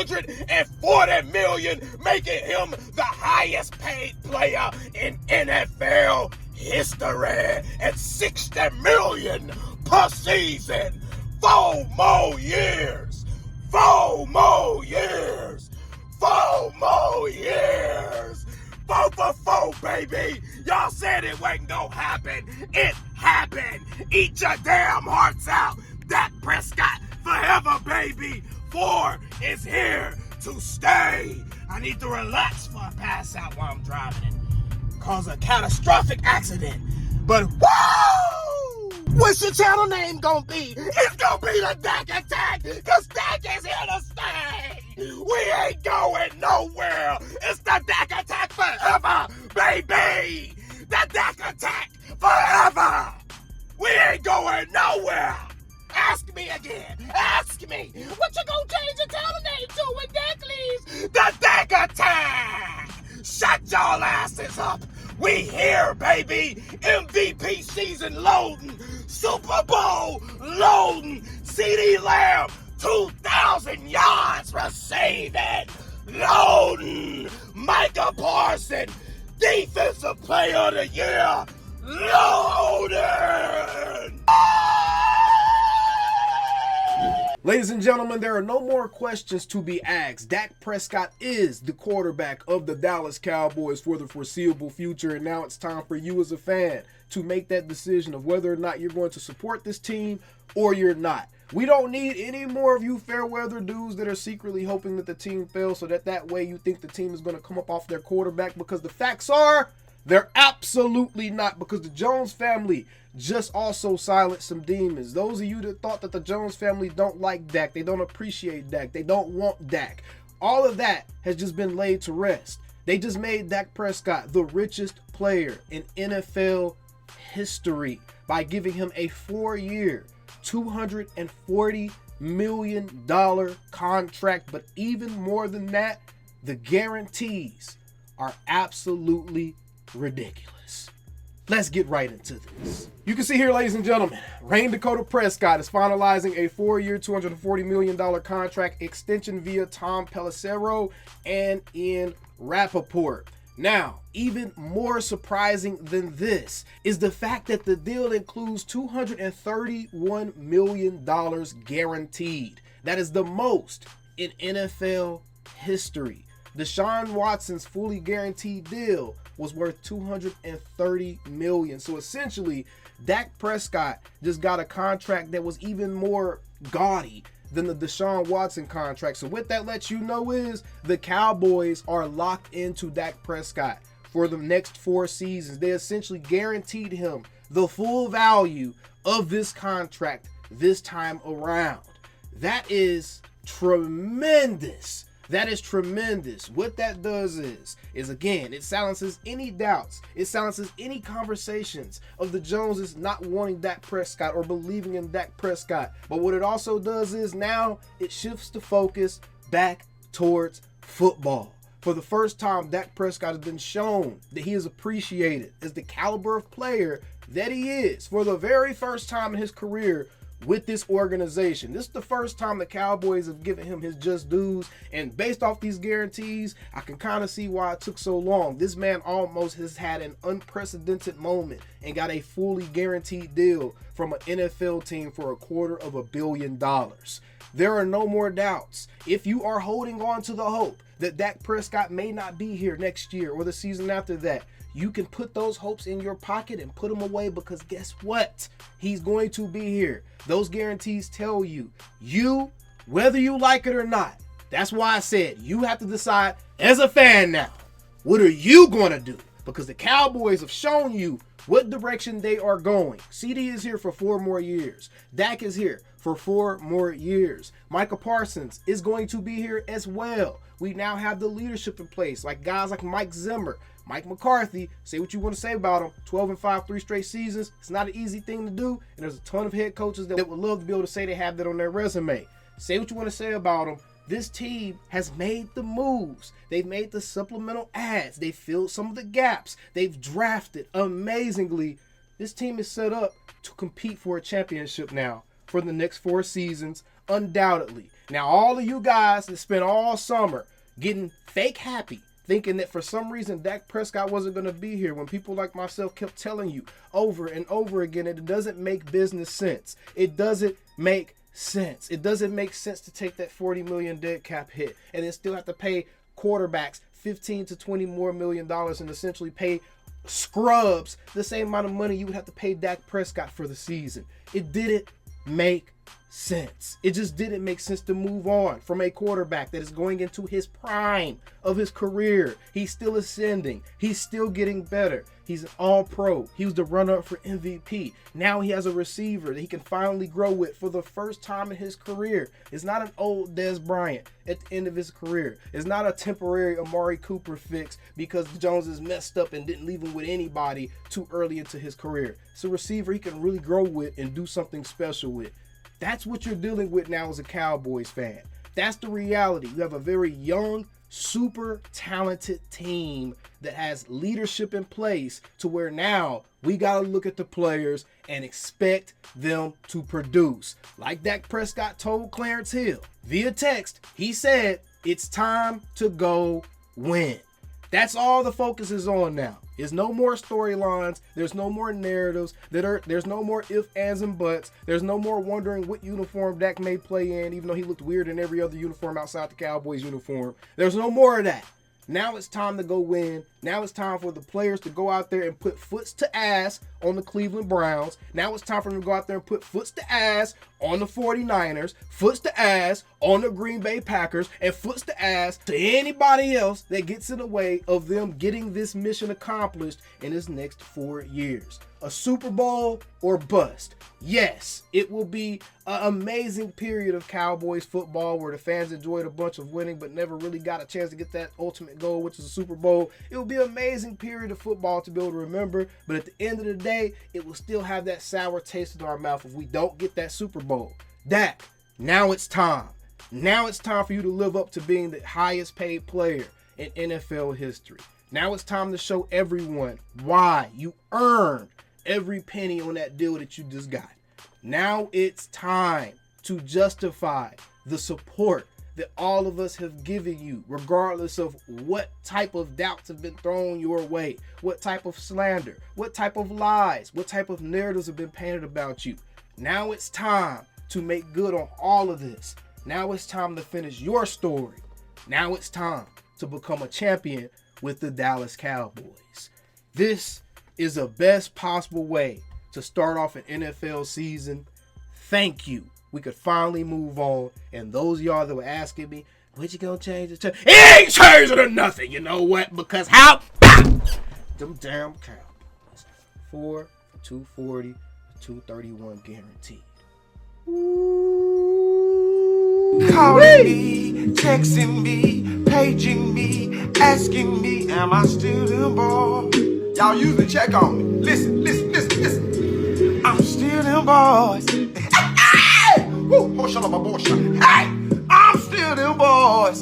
$240 million, making him the highest paid player in NFL history at $60 million per season. 4 more years. 4 more years. 4 more years. 4 for 4, baby. Y'all said it wasn't gonna happen. It happened. Eat your damn hearts out. Dak Prescott forever, baby. 4 is here to stay. I need to relax for a pass out while I'm driving and cause a catastrophic accident. But woo! What's your channel name gonna be? It's gonna be the Dak Attack, cause Dak is here to stay. We ain't going nowhere. It's the Dak Attack forever, baby. The Dak Attack forever. We ain't going nowhere. Ask me again. Ask me. What you gonna change your channel name to when Dak leaves? The Dak Attack. Shut y'all asses up. We here, baby. MVP season loading. Super Bowl loading. CeeDee Lamb, 2,000 yards receiving. Loading. Micah Parsons, Defensive Player of the Year. Loading. Ladies and gentlemen, there are no more questions to be asked. Dak Prescott is the quarterback of the Dallas Cowboys for the foreseeable future, and now it's time for you as a fan to make that decision of whether or not you're going to support this team or you're not. We don't need any more of you fair weather dudes that are secretly hoping that the team fails so that way you think the team is going to come up off their quarterback, because the facts are they're absolutely not, because the Jones family just also silenced some demons. Those of you that thought that the Jones family don't like Dak, they don't appreciate Dak, they don't want Dak, all of that has just been laid to rest. They just made Dak Prescott the richest player in NFL history by giving him a 4-year, $240 million contract. But even more than that, the guarantees are absolutely ridiculous. Let's get right into this. You can see here, ladies and gentlemen, Rain Dakota Prescott is finalizing a 4-year, $240 million contract extension via Tom Pelissero and Ian Rappaport. Now, even more surprising than this is the fact that the deal includes $231 million guaranteed. That is the most in NFL history. Deshaun Watson's fully guaranteed deal was worth $230 million. So essentially, Dak Prescott just got a contract that was even more gaudy than the Deshaun Watson contract. So what that lets you know is the Cowboys are locked into Dak Prescott for the next 4 seasons. They essentially guaranteed him the full value of this contract this time around. That is tremendous. That is tremendous. What that does is again, it silences any doubts. It silences any conversations of the Joneses not wanting Dak Prescott or believing in Dak Prescott. But what it also does is now it shifts the focus back towards football. For the first time, Dak Prescott has been shown that he is appreciated as the caliber of player that he is for the very first time in his career with this organization. This is the first time the Cowboys have given him his just dues, and based off these guarantees, I can kind of see why it took so long. This man almost has had an unprecedented moment and got a fully guaranteed deal from an NFL team for $250 million. There are no more doubts. If you are holding on to the hope that Dak Prescott may not be here next year or the season after that, you can put those hopes in your pocket and put them away, because guess what? He's going to be here. Those guarantees tell you, whether you like it or not. That's why I said you have to decide as a fan now, what are you going to do? Because the Cowboys have shown you what direction they are going. CeeDee is here for 4 more years. Dak is here for 4 more years. Micah Parsons is going to be here as well. We now have the leadership in place, like guys like Mike Zimmer, Mike McCarthy. Say what you want to say about him. 12-5, 3 straight seasons. It's not an easy thing to do, and there's a ton of head coaches that would love to be able to say they have that on their resume. Say what you want to say about them. This team has made the moves. They've made the supplemental ads. They filled some of the gaps. They've drafted amazingly. This team is set up to compete for a championship now. for the next 4 seasons, undoubtedly. Now, all of you guys that spent all summer getting fake happy, thinking that for some reason Dak Prescott wasn't going to be here, when people like myself kept telling you over and over again that it doesn't make business sense. It doesn't make sense. It doesn't make sense to take that $40 million dead cap hit and then still have to pay quarterbacks $15 to $20 more million and essentially pay scrubs the same amount of money you would have to pay Dak Prescott for the season. It didn't make sense. It just didn't make sense to move on from a quarterback that is going into his prime of his career. He's still ascending. He's still getting better. He's an all-pro. He was the runner-up for MVP. Now he has a receiver that he can finally grow with for the first time in his career. It's not an old Dez Bryant at the end of his career. It's not a temporary Amari Cooper fix because Jones is messed up and didn't leave him with anybody too early into his career. It's a receiver he can really grow with and do something special with. That's what you're dealing with now as a Cowboys fan. That's the reality. You have a very young, super talented team that has leadership in place to where now we got to look at the players and expect them to produce. Like Dak Prescott told Clarence Hill via text, he said, it's time to go win. That's all the focus is on now. There's no more storylines. There's no more narratives. There's no more ifs, ands, and buts. There's no more wondering what uniform Dak may play in, even though he looked weird in every other uniform outside the Cowboys uniform. There's no more of that. Now it's time to go win. Now it's time for the players to go out there and put foots to ass on the Cleveland Browns. Now it's time for them to go out there and put foots to ass on the 49ers, foots to ass on the Green Bay Packers, and foots to ass to anybody else that gets in the way of them getting this mission accomplished in this next 4 years. A Super Bowl or bust. Yes, it will be an amazing period of Cowboys football where the fans enjoyed a bunch of winning but never really got a chance to get that ultimate goal, which is a Super Bowl. It will be an amazing period of football to be able to remember, but at the end of the day, it will still have that sour taste in our mouth if we don't get that Super Bowl. Dak, now it's time. Now it's time for you to live up to being the highest paid player in NFL history. Now it's time to show everyone why you earned every penny on that deal that you just got. Now it's time to justify the support that all of us have given you, regardless of what type of doubts have been thrown your way, what type of slander, what type of lies, what type of narratives have been painted about you. Now it's time to make good on all of this. Now it's time to finish your story. Now it's time to become a champion with the Dallas Cowboys. This is the best possible way to start off an NFL season. Thank you. We could finally move on. And those of y'all that were asking me, what you gonna change it to? It ain't changing or nothing. You know what? Because how? Them damn Cowboys. 4 for 240, 231 guaranteed. Calling me, texting me, paging me, asking me, am I still them boys? Y'all usually check on me. Listen. I'm still them boys. Hey! Woo! Oh, shut up, my boy. Hey! I'm still them boys.